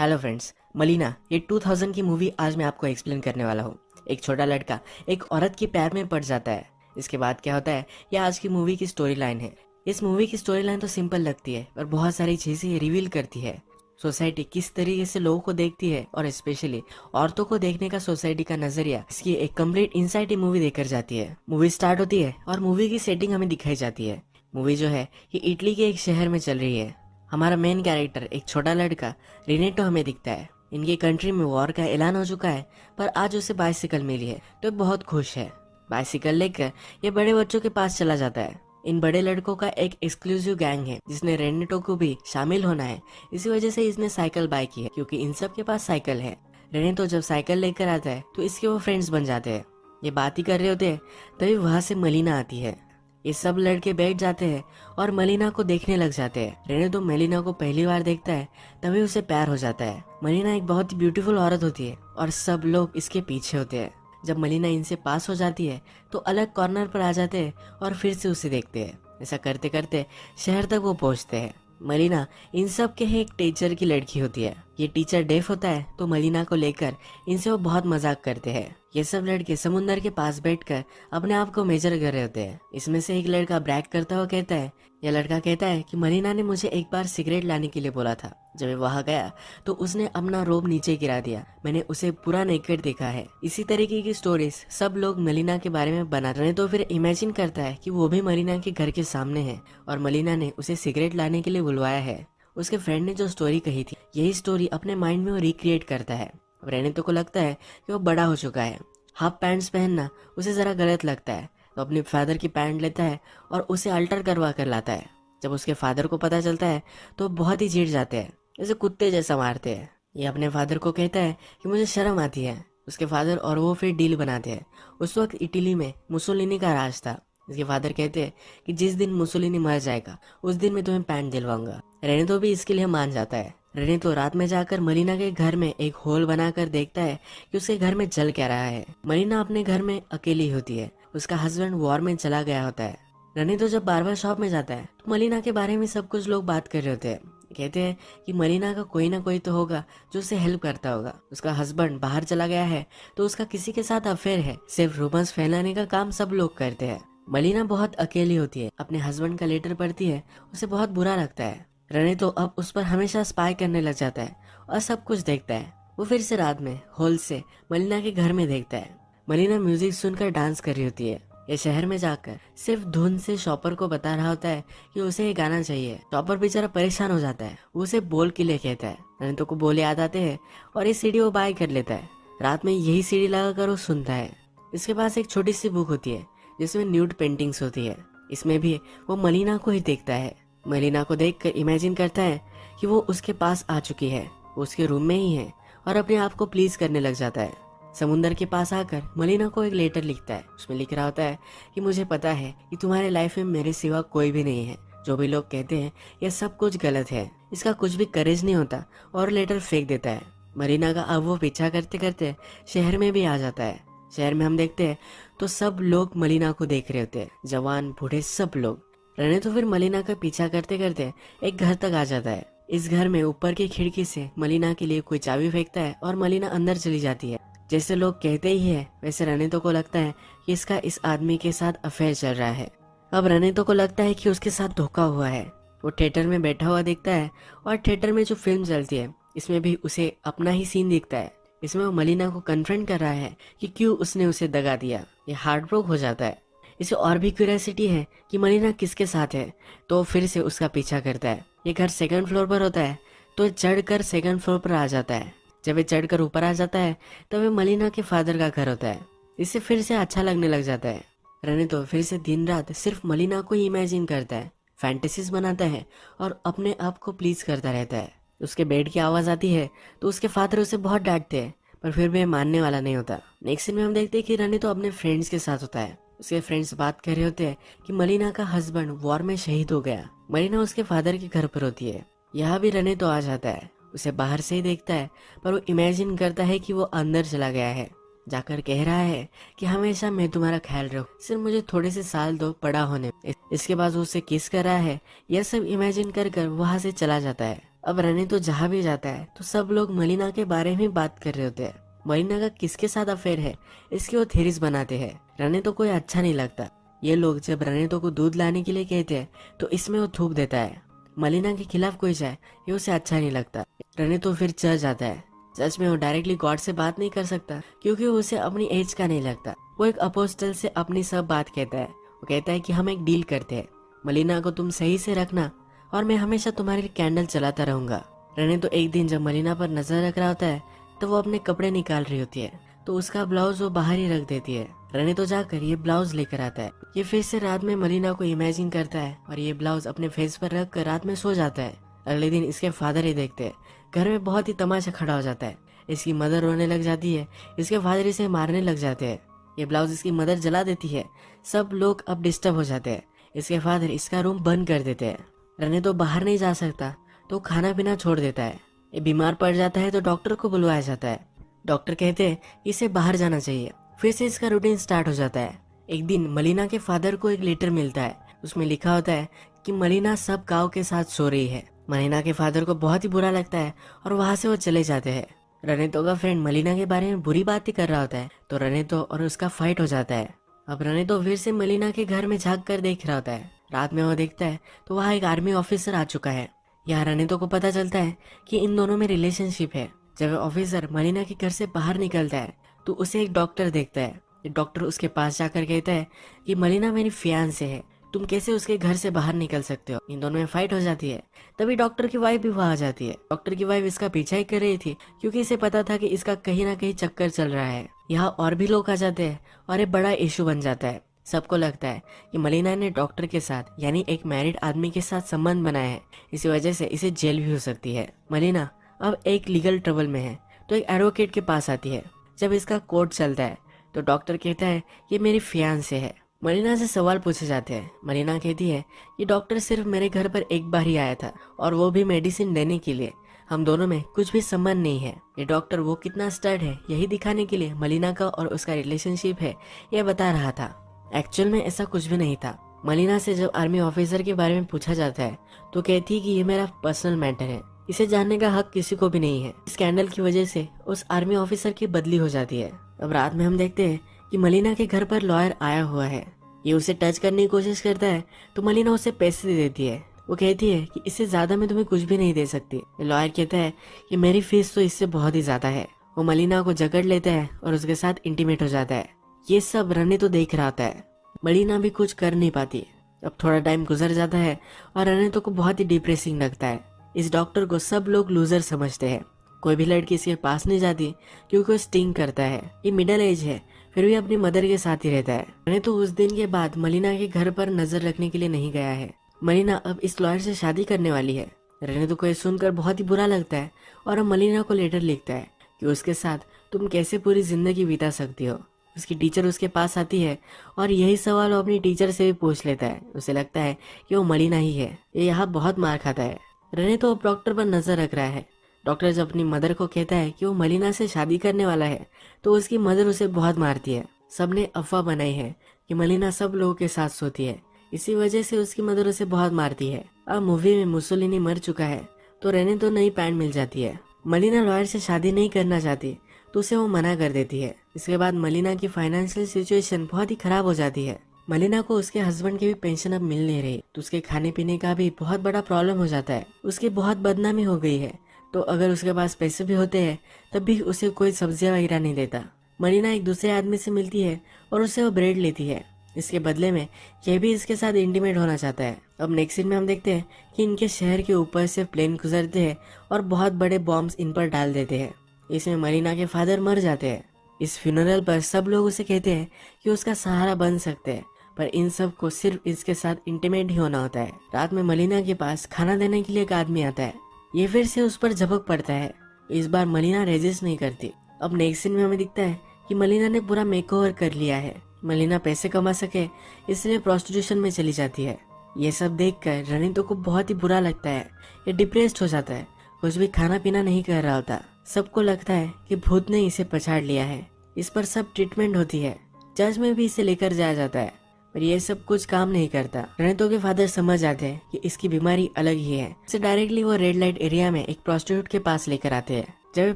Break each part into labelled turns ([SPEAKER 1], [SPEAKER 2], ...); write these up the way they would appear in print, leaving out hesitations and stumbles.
[SPEAKER 1] Hello friends, मलीना ये 2000 की movie आज मैं आपको एक्सप्लेन करने वाला हूँ। एक छोटा लड़का एक औरत के प्यार में पड़ जाता है। इसके बाद क्या होता है, ये आज की मूवी की स्टोरी लाइन है। इस मूवी की स्टोरी लाइन तो सिंपल लगती है पर बहुत सारी चीजें रिवील करती है। सोसाइटी किस तरीके से लोगों को देखती है और स्पेशली औरतों को देखने का सोसाइटी का नजरिया, इसकी एक कंप्लीट इनसाइट ये मूवी देकर जाती है। मूवी स्टार्ट होती है और मूवी की सेटिंग हमें दिखाई जाती है। मूवी जो है ये इटली के एक शहर में चल रही है। हमारा मेन कैरेक्टर एक छोटा लड़का रिनेटो हमें दिखता है। इनकी कंट्री में वॉर का ऐलान हो चुका है पर आज उसे बाइसिकल मिली है तो बहुत खुश है। बाइसिकल लेकर ये बड़े बच्चों के पास चला जाता है। इन बड़े लड़कों का एक एक्सक्लूसिव गैंग है जिसने रेनेटो को भी शामिल होना है। इसी वजह से इसने साइकिल बाय की है क्योंकि इन सब के पास साइकिल है। रेनेटो जब साइकिल लेकर आता है तो इसके वो फ्रेंड्स बन जाते हैं। ये बात ही कर रहे होते हैं तभी वहां से मलीना आती है। ये सब लड़के बैठ जाते हैं और मलीना को देखने लग जाते हैं। रेने तो मलीना को पहली बार देखता है तभी उसे प्यार हो जाता है। मलीना एक बहुत ही ब्यूटीफुल औरत होती है और सब लोग इसके पीछे होते हैं। जब मलीना इनसे पास हो जाती है तो अलग कॉर्नर पर आ जाते हैं और फिर से उसे देखते हैं। ऐसा करते करते शहर तक वो पहुंचते हैं। मलीना इन सब के एक टीचर की लड़की होती है। ये टीचर डेफ होता है तो मलीना को लेकर इनसे वो बहुत मजाक करते हैं। ये सब लड़के समुंदर के पास बैठकर अपने आप को मेजर कर रहे होते हैं। इसमें से एक लड़का ब्रैग करता हुआ कहता है, यह लड़का कहता है कि मलीना ने मुझे एक बार सिगरेट लाने के लिए बोला था। जब मैं वहां गया तो उसने अपना रोब नीचे गिरा दिया। मैंने उसे पूरा नेकेड देखा है। इसी तरीके की स्टोरीज सब लोग मलीना के बारे में बना रहे तो फिर इमेजिन करता है कि वो भी मलीना के घर के सामने है और मलीना ने उसे सिगरेट लाने के लिए बुलवाया है। उसके फ्रेंड ने जो स्टोरी कही थी यही स्टोरी अपने माइंड में वो रिक्रिएट करता है। अब रेनेतो को लगता है कि वो बड़ा हो चुका है। हाफ पैंट्स पहनना उसे जरा गलत लगता है तो अपने फादर की पैंट लेता है और उसे अल्टर करवा कर लाता है। जब उसके फादर को पता चलता है तो बहुत ही चिढ़ जाते हैं, जैसे कुत्ते जैसा मारते हैं। ये अपने फादर को कहता है कि मुझे शर्म आती है। उसके फादर और वो फिर डील बनाते हैं। उस वक्त इटली में मुसोलिनी का राज था। इसके फादर कहते हैं कि जिस दिन मुसोलिनी मर जाएगा उस दिन मैं तुम्हें पैंट दिलवाऊंगा। रेनेतो भी इसके लिए मान जाता है। रेनेतो रात में जाकर मलीना के घर में एक होल बनाकर देखता है कि उसके घर में जल क्या रहा है। मलीना अपने घर में अकेली होती है। उसका हस्बैंड वॉर में चला गया होता है। रेनेतो जब बार्बर शॉप में जाता है तो मलीना के बारे में सब कुछ लोग बात कर रहे होते हैं। कहते हैं कि मलीना का कोई ना कोई तो होगा जो उसे हेल्प करता होगा। उसका हस्बैंड बाहर चला गया है तो उसका किसी के साथ अफेयर है। सिर्फ रूमर्स फैलाने का काम सब लोग करते हैं। मलीना बहुत अकेली होती है। अपने हस्बैंड का लेटर पढ़ती है, उसे बहुत बुरा लगता है। रेनेतो अब उस पर हमेशा स्पाई करने लग जाता है और सब कुछ देखता है। वो फिर से रात में हॉल से मलीना के घर में देखता है। मलीना म्यूजिक सुनकर डांस कर रही होती है। ये शहर में जाकर सिर्फ धुन से शॉपर को बता रहा होता है कि उसे ये गाना चाहिए। शॉपर बेचारा परेशान हो जाता है। वो उसे बोल के लिए कहता है। रेनेतो को बोल याद आते हैं और ये सीडी वो बाय कर लेता है। रात में यही सीडी लगाकर वो सुनता है। इसके पास एक छोटी सी बुक होती है जिसमें न्यूड पेंटिंग्स होती है। इसमें भी वो मलीना को ही देखता है। मलीना को देखकर इमेजिन करता है कि वो उसके पास आ चुकी है, वो उसके रूम में ही है और अपने आप को प्लीज करने लग जाता है। समुंदर के पास आकर मलीना को एक लेटर लिखता है। उसमें लिख रहा होता है कि मुझे पता है कि तुम्हारे लाइफ में मेरे सिवा कोई भी नहीं है। जो भी लोग कहते हैं यह सब कुछ गलत है। इसका कुछ भी करेज नहीं होता और लेटर फेंक देता है। मलीना का अब वो पीछा करते करते शहर में भी आ जाता है। शहर में हम देखते हैं तो सब लोग मलीना को देख रहे होते हैं, जवान बूढ़े सब लोग। रेने तो फिर मलीना का पीछा करते करते एक घर तक आ जाता है। इस घर में ऊपर की खिड़की से मलीना के लिए कोई चाबी फेंकता है और मलीना अंदर चली जाती है। जैसे लोग कहते ही है वैसे रेनेतो को लगता है कि इसका इस आदमी के साथ अफेयर चल रहा है। अब रेनेतो को लगता है कि उसके साथ धोखा हुआ है। वो थिएटर में बैठा हुआ दिखता है और थिएटर में जो फिल्म चलती है इसमें भी उसे अपना ही सीन दिखता है। इसमें वो मलीना को कन्फ्रंट कर रहा है कि क्यों उसने उसे दगा दिया। ये हार्ट ब्रोक हो जाता है। इसे और भी क्यूरियोसिटी है कि मलीना किसके साथ है तो फिर से उसका पीछा करता है। ये घर सेकंड फ्लोर पर होता है तो चढ़कर सेकंड फ्लोर पर आ जाता है। जब ये चढ़कर ऊपर आ जाता है तो वे मलीना के फादर का घर होता है। इससे फिर से अच्छा लगने लग जाता है। रेने तो फिर से दिन रात सिर्फ मलीना को ही इमेजिन करता है, फैंटेसीज बनाता है और अपने आप को प्लीज करता रहता है। उसके बेड की आवाज आती है तो उसके फादर उसे बहुत डांटते हैं पर फिर भी मानने वाला नहीं होता। नेक्स्ट सीन में हम देखते हैं कि रेने तो अपने फ्रेंड्स के साथ होता है। उसके फ्रेंड्स बात कर रहे होते हैं कि मलीना का हस्बैंड वॉर में शहीद हो गया। मलीना उसके फादर के घर पर होती है। यहाँ भी रेने तो आ जाता है। उसे बाहर से ही देखता है पर वो इमेजिन करता है कि वो अंदर चला गया है। जाकर कह रहा है कि हमेशा मैं तुम्हारा ख्याल रखूं, सिर्फ मुझे थोड़े से साल दो बड़ा होने। इसके बाद वो उसे किस कर रहा है। यह सब इमेजिन कर कर वहां से चला जाता है। अब रने तो जहाँ भी जाता है तो सब लोग मलिना के बारे में बात कर रहे होते हैं। मलिना का किसके साथ अफेयर है इसकी वो थेरीज बनाते हैं। रने तो कोई अच्छा नहीं लगता। ये लोग जब रने तो को दूध लाने के लिए कहते हैं तो इसमें वो थूक देता है। मलिना के खिलाफ कोई जाए ये उसे अच्छा नहीं लगता। रने तो फिर चर्च जाता है। चर्च में वो डायरेक्टली गॉड से बात नहीं कर सकता क्योंकि उसे अपनी एज का नहीं लगता। वो एक अपोस्टल से अपनी सब बात कहता है। वो कहता है कि हम एक डील करते हैं, मलिना को तुम सही से रखना और मैं हमेशा तुम्हारे लिए कैंडल चलाता रहूंगा। रने तो एक दिन जब मलिना पर नजर रख रहा होता है तो वो अपने कपड़े निकाल रही होती है तो उसका ब्लाउज वो बाहर ही रख देती है। रने तो जाकर ये ब्लाउज लेकर आता है। ये फिर से रात में मलिना को इमेजिन करता है और ये ब्लाउज अपने फेस पर रख कर रात में सो जाता है। अगले दिन इसके फादर ही देखते हैं। घर में बहुत ही तमाशा खड़ा हो जाता है। इसकी मदर रोने लग जाती है। इसके फादर इसे मारने लग जाते हैं। ये ब्लाउज इसकी मदर जला देती है। सब लोग अब डिस्टर्ब हो जाते हैं। इसके फादर इसका रूम बंद कर देते हैं। रने तो बाहर नहीं जा सकता तो खाना पीना छोड़ देता है। ये बीमार पड़ जाता है तो डॉक्टर को बुलवाया जाता है। डॉक्टर कहते हैं इसे बाहर जाना चाहिए। फिर से इसका रूटीन स्टार्ट हो जाता है। एक दिन मलिना के फादर को एक लेटर मिलता है। उसमें लिखा होता है कि मलिना सब काऊ के साथ सो रही है। मलिना के फादर को बहुत ही बुरा लगता है और वहां से वो चले जाते हैं। रनेतो का फ्रेंड मलिना के बारे में बुरी बातें कर रहा होता है तो रनेतो और उसका फाइट हो जाता है। अब रनेतो फिर से मलिना के घर में झांक कर देख रहा होता है। रात में वो देखता है तो वहाँ एक आर्मी ऑफिसर आ चुका है। यहाँ रनेतो को पता चलता है कि इन दोनों में रिलेशनशिप है। जब ऑफिसर मलिना के घर से बाहर निकलता है तो उसे एक डॉक्टर देखता है। डॉक्टर उसके पास जाकर कहता है कि मलिना मेरी फियांसे है, तुम कैसे उसके घर से बाहर निकल सकते हो। इन दोनों में फाइट हो जाती है। तभी डॉक्टर की वाइफ भी वहां आ जाती है। डॉक्टर की वाइफ इसका पीछा ही कर रही थी क्योंकि इसे पता था कि इसका कहीं ना कहीं चक्कर चल रहा है। यहाँ और भी लोग आ जाते हैं और एक बड़ा इशू बन जाता है। सबको लगता है कि मलिना ने डॉक्टर के साथ यानी एक मैरिड आदमी के साथ संबंध बनाया है। इसी वजह से इसे जेल भी हो सकती है। मलिना अब एक लीगल ट्रबल में है तो एक एडवोकेट के पास आती है। जब इसका कोर्ट चलता है तो डॉक्टर कहता है ये मेरी फियांसे है। मलिना से सवाल पूछे जाते हैं। मलिना कहती है कि डॉक्टर सिर्फ मेरे घर पर एक बार ही आया था और वो भी मेडिसिन देने के लिए। हम दोनों में कुछ भी संबंध नहीं है। ये डॉक्टर वो कितना स्टर्ड है यही दिखाने के लिए मलिना का और उसका रिलेशनशिप है ये बता रहा था। एक्चुअल में ऐसा कुछ भी नहीं था। मलिना से जब आर्मी ऑफिसर के बारे में पूछा जाता है तो कहती है कि ये मेरा पर्सनल मैटर है, इसे जानने का हक किसी को भी नहीं है। स्कैंडल की वजह से उस आर्मी ऑफिसर की बदली हो जाती है। अब रात में हम देखते हैं कि मलिना के घर पर लॉयर आया हुआ है। ये उसे टच करने की कोशिश करता है तो मलिना उसे पैसे दे देती है। वो कहती है कि इससे ज्यादा मैं तुम्हें कुछ भी नहीं दे सकती। लॉयर कहता है कि मेरी फीस तो इससे बहुत ही ज्यादा है। वो मलिना को जकड़ लेता है और उसके साथ इंटीमेट हो जाता है। ये सब रने तो देख रहा होता है। मलिना भी कुछ कर नहीं पाती। अब थोड़ा टाइम गुजर जाता है और रनेतो को बहुत ही डिप्रेसिंग लगता है। इस डॉक्टर को सब लोग लूजर समझते हैं। कोई भी लड़की इसके पास नहीं जाती क्योंकि वो स्टिंग करता है। ये मिडिल एज है फिर भी अपनी मदर के साथ ही रहता है। रनेतो उस दिन के बाद मलिना के घर पर नजर रखने के लिए नहीं गया है। मलिना अब इस लॉयर से शादी करने वाली है। रनेतो को ये सुनकर बहुत ही बुरा लगता है और अब मलिना को लेटर लिखता है कि उसके साथ तुम कैसे पूरी जिंदगी बिता सकती हो। उसकी टीचर उसके पास आती है और यही सवाल वो अपनी टीचर से भी पूछ लेता है। उसे लगता है कि वो मलिना ही है। ये यहाँ बहुत मार खाता है। रनेतो अब डॉक्टर पर नजर रख रहा है। डॉक्टर जब अपनी मदर को कहता है कि वो मलिना से शादी करने वाला है तो उसकी मदर उसे बहुत मारती है। सबने अफवाह बनाई है कि मलिना सब लोगों के साथ सोती है, इसी वजह से उसकी मदर उसे बहुत मारती है। अब मूवी में मुसोलिनी मर चुका है तो रनेतो नई पैंट मिल जाती है। मलिना लॉयर से शादी नहीं करना चाहती तो उसे वो मना कर देती है। इसके बाद मलिना की फाइनेंशियल सिचुएशन बहुत ही खराब हो जाती है। मलिना को उसके हस्बैंड की भी पेंशन अब मिल नहीं रही तो उसके खाने पीने का भी बहुत बड़ा प्रॉब्लम हो जाता है। उसकी बहुत बदनामी हो गई है तो अगर उसके पास पैसे भी होते हैं तब भी उसे कोई सब्जियां वगैरह नहीं देता। मलिना एक दूसरे आदमी से मिलती है और उससे वो ब्रेड लेती है। इसके बदले में यह भी इसके साथ इंटीमेट होना चाहता है। अब नेक्स्ट सीन में हम देखते हैं कि इनके शहर के ऊपर से प्लेन गुजरते हैं और बहुत बड़े बॉम्ब्स इन पर डाल देते हैं। इसमें मलिना के फादर मर जाते हैं। इस फ्यूनरल पर सब लोग उसे कहते हैं कि उसका सहारा बन सकते हैं पर इन सब को सिर्फ इसके साथ इंटीमेट ही होना होता है। रात में मलिना के पास खाना देने के लिए एक आदमी आता है। ये फिर से उस पर झपक पड़ता है। इस बार मलिना रेजिस्ट नहीं करती। अब नेक्स्ट सीन में हमें दिखता है कि मलिना ने पूरा मेकओवर कर लिया है। मलिना पैसे कमा सके इसलिए प्रोस्टिट्यूशन में चली जाती है। ये सब देखकर रनितो को बहुत ही बुरा लगता है। ये डिप्रेस्ड हो जाता है, कुछ भी खाना पीना नहीं कर रहा होता। सबको लगता है कि भूत ने इसे पछाड़ लिया है। इस पर सब ट्रीटमेंट होती है। चर्च में भी इसे लेकर जाया जाता है। पर ये सब कुछ काम नहीं करता। रणितो के फादर समझ जाते हैं कि इसकी बीमारी अलग ही है। इसे डायरेक्टली वो रेड लाइट एरिया में एक प्रोस्टिट्यूट के पास लेकर आते हैं। जब ये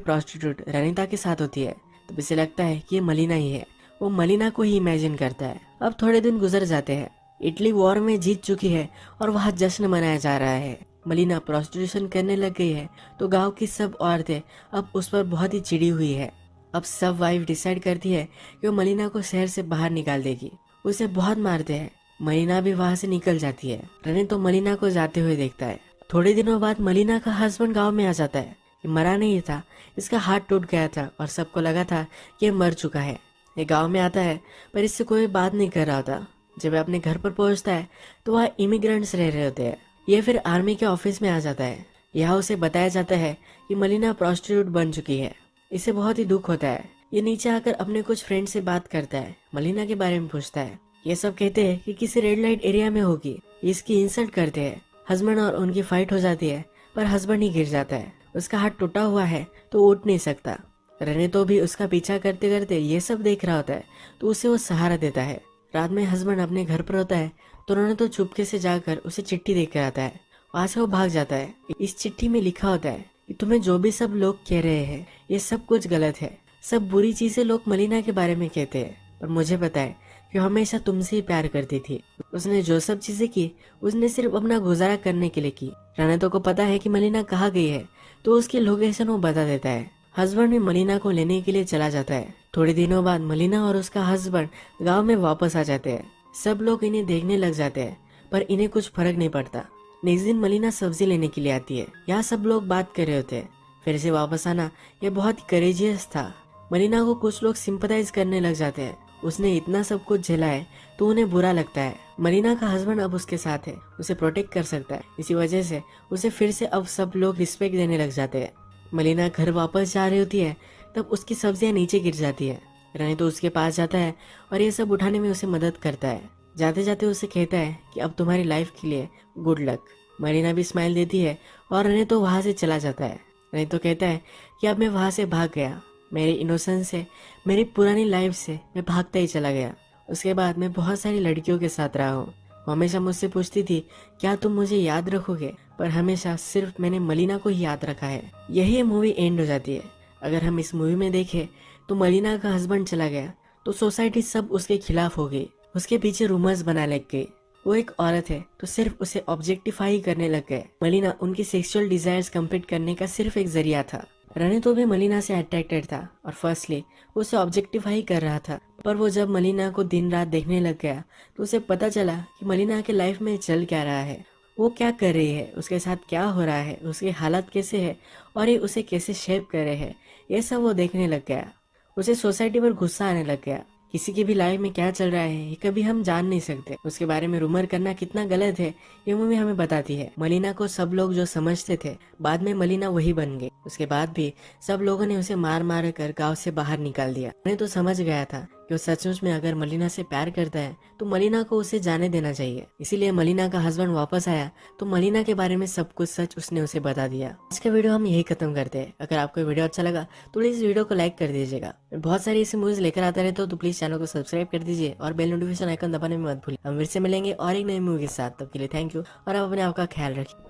[SPEAKER 1] प्रोस्टिट्यूट रनिता के साथ होती है तो इसे लगता है कि ये मलिना ही है। वो मलिना को ही इमेजिन करता है। अब थोड़े दिन गुजर जाते हैं। इटली वॉर में जीत चुकी है और वहाँ जश्न मनाया जा रहा है। मलिना प्रोस्टिट्यूशन करने लग गई है तो गांव की सब औरतें अब उस पर बहुत ही चिड़ी हुई है। अब सब वाइफ डिसाइड करती है कि वो मलिना को शहर से बाहर निकाल देगी। उसे बहुत मारते हैं। मलिना भी वहाँ से निकल जाती है। रनी तो मलिना को जाते हुए देखता है। थोड़े दिनों बाद मलिना का हस्बैंड गाँव में आ जाता है। ये मरा नहीं था, इसका हाथ टूट गया था और सबको लगा था कि ये मर चुका है। ये गाँव में आता है पर इससे कोई बात नहीं कर रहा था। जब वह अपने घर पर पहुंचता है तो वहाँ इमिग्रेंट्स रह रहे होते हैं। ये फिर आर्मी के ऑफिस में आ जाता है। यहाँ उसे बताया जाता है कि मलिना प्रोस्टिट्यूट बन चुकी है। इसे बहुत ही दुख होता है। ये नीचे आकर अपने कुछ फ्रेंड से बात करता है, मलिना के बारे में पूछता है। ये सब कहते हैं कि किसी रेड लाइट एरिया में होगी। इसकी इंसल्ट करते हैं। हस्बैंड और उनकी फाइट हो जाती है पर हस्बैंड ही गिर जाता है। उसका हाथ टूटा हुआ है तो उठ नहीं सकता। रने तो भी उसका पीछा करते करते ये सब देख रहा होता है तो उसे वो सहारा देता है। रात में हस्बैंड अपने घर पर होता है तो उन्होंने तो चुपके से जाकर उसे चिट्ठी देकर आता है। वहाँ से वो भाग जाता है। इस चिट्ठी में लिखा होता है कि तुम्हें जो भी सब लोग कह रहे हैं ये सब कुछ गलत है। सब बुरी चीजें लोग मलिना के बारे में कहते हैं पर मुझे पता है कि हमेशा तुमसे ही प्यार करती थी। उसने जो सब चीजें की उसने सिर्फ अपना गुजारा करने के लिए की। रनतो को पता है कि मलिना कहाँ गई है तो उसकी लोकेशन वो बता देता है। हस्बैंड भी मलिना को लेने के लिए चला जाता है। थोड़े दिनों बाद मलिना और उसका हस्बैंड गांव में वापस आ जाते हैं। सब लोग इन्हें देखने लग जाते हैं पर इन्हें कुछ फर्क नहीं पड़ता। नेक्स्ट दिन मलिना सब्जी लेने के लिए आती है। यहाँ सब लोग बात कर रहे होते हैं। फिर से वापस आना यह बहुत ही करेजियस था। मलिना को कुछ लोग सिंपथाइज करने लग जाते हैं। उसने इतना सब कुछ झेला है तो उन्हें बुरा लगता है। मलिना का हस्बैंड अब उसके साथ है, उसे प्रोटेक्ट कर सकता है। इसी वजह से उसे फिर से अब सब लोग रिस्पेक्ट देने लग जाते हैं। मलिना घर वापस जा रही होती है तब उसकी सब्जियां नीचे गिर जाती है। रनी तो उसके पास जाता है और ये सब उठाने में उसे मदद करता है। जाते जाते उसे कहता है कि अब तुम्हारी लाइफ के लिए गुड लक। मलिना भी स्माइल देती है और रनी तो वहाँ से चला जाता है। रनी तो कहता है कि अब मैं वहाँ से भाग गया। मेरी इनोसेंस से, मेरी पुरानी लाइफ से मैं भागता ही चला गया। उसके बाद मैं बहुत सारी लड़कियों के साथ रहा हूँ। वो हमेशा मुझसे पूछती थी क्या तुम मुझे याद रखोगे, पर हमेशा सिर्फ मैंने मलिना को ही याद रखा है। यही ये मूवी एंड हो जाती है। अगर हम इस मूवी में देखें तो मलिना का हस्बैंड चला गया तो सोसाइटी सब उसके खिलाफ हो गई। उसके पीछे रूमर्स बना लग गए। वो एक औरत है तो सिर्फ उसे ऑब्जेक्टिफाई करने लग गए। मलिना उनकी सेक्सुअल डिजायर्स कंप्लीट करने का सिर्फ एक जरिया था। रने तो भी मलिना से अट्रैक्टेड था और फर्स्टली उसे ऑब्जेक्टिफाई कर रहा था। पर वो जब मलिना को दिन रात देखने लग गया तो उसे पता चला कि मलिना के लाइफ में चल क्या रहा है, वो क्या कर रही है, उसके साथ क्या हो रहा है, उसकी हालत कैसे है और ये उसे कैसे शेप कर रहे हैं। ये सब वो देखने लग गया। उसे सोसाइटी पर गुस्सा आने लग गया। किसी की भी लाइफ में क्या चल रहा है ये कभी हम जान नहीं सकते। उसके बारे में रूमर करना कितना गलत है ये मूवी हमें बताती है। मलिना को सब लोग जो समझते थे बाद में मलिना वही बन गई। उसके बाद भी सब लोगों ने उसे मार मार कर गांव से बाहर निकाल दिया। मैं तो समझ गया था कि वो सचमुच में अगर मलिना से प्यार करता है तो मलिना को उसे जाने देना चाहिए। इसीलिए मलिना का हस्बैंड वापस आया तो मलिना के बारे में सब कुछ सच उसने उसे बता दिया। आज का वीडियो हम यही खत्म करते हैं। अगर आपको वीडियो अच्छा लगा तो प्लीज वीडियो को लाइक कर दीजिएगा। मैं बहुत सारी ऐसी मूवीज लेकर आता रहता हूँ तो प्लीज चैनल को सब्सक्राइब कर दीजिए और बेल नोटिफिकेशन आइकन दबाने में मत भूलिए। हम फिर से मिलेंगे और एक नई मूवी के साथ। तब के लिए थैंक यू और आप अपने आप का ख्याल रखिए।